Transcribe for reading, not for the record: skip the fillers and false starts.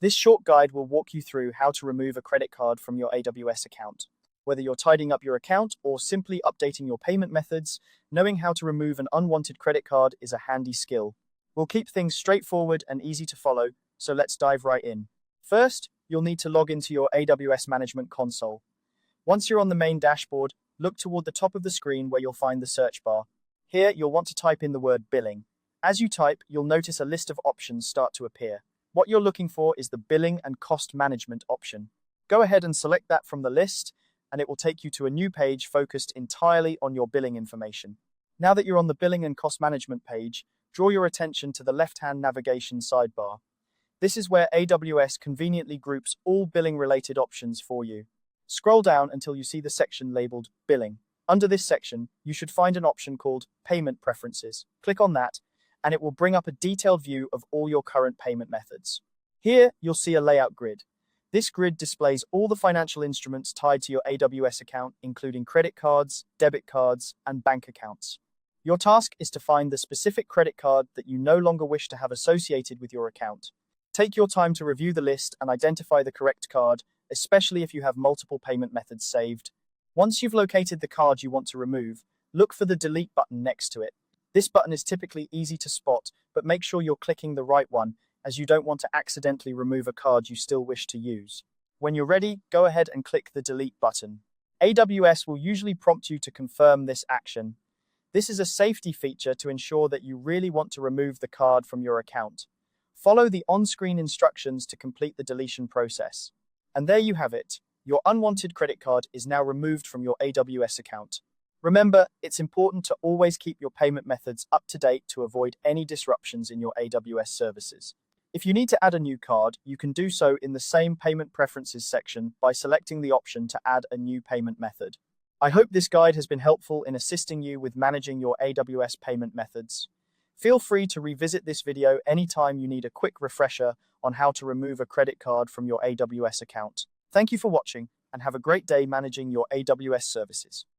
This short guide will walk you through how to remove a credit card from your AWS account. Whether you're tidying up your account or simply updating your payment methods, knowing how to remove an unwanted credit card is a handy skill. We'll keep things straightforward and easy to follow, so let's dive right in. First, you'll need to log into your AWS Management Console. Once you're on the main dashboard, look toward the top of the screen where you'll find the search bar. Here, you'll want to type in the word billing. As you type, you'll notice a list of options start to appear. What you're looking for is the billing and cost management option. Go ahead and select that from the list, and it will take you to a new page focused entirely on your billing information. Now that you're on the billing and cost management page, draw your attention to the left-hand navigation sidebar. This is where AWS conveniently groups all billing-related options for you. Scroll down until you see the section labeled Billing. Under this section, you should find an option called Payment Preferences. Click on that, and it will bring up a detailed view of all your current payment methods. Here, you'll see a layout grid. This grid displays all the financial instruments tied to your AWS account, including credit cards, debit cards, and bank accounts. Your task is to find the specific credit card that you no longer wish to have associated with your account. Take your time to review the list and identify the correct card, especially if you have multiple payment methods saved. Once you've located the card you want to remove, look for the Delete button next to it. This button is typically easy to spot, but make sure you're clicking the right one, as you don't want to accidentally remove a card you still wish to use. When you're ready, go ahead and click the Delete button. AWS will usually prompt you to confirm this action. This is a safety feature to ensure that you really want to remove the card from your account. Follow the on-screen instructions to complete the deletion process. And there you have it. Your unwanted credit card is now removed from your AWS account. Remember, it's important to always keep your payment methods up to date to avoid any disruptions in your AWS services. If you need to add a new card, you can do so in the same Payment Preferences section by selecting the option to add a new payment method. I hope this guide has been helpful in assisting you with managing your AWS payment methods. Feel free to revisit this video anytime you need a quick refresher on how to remove a credit card from your AWS account. Thank you for watching, and have a great day managing your AWS services.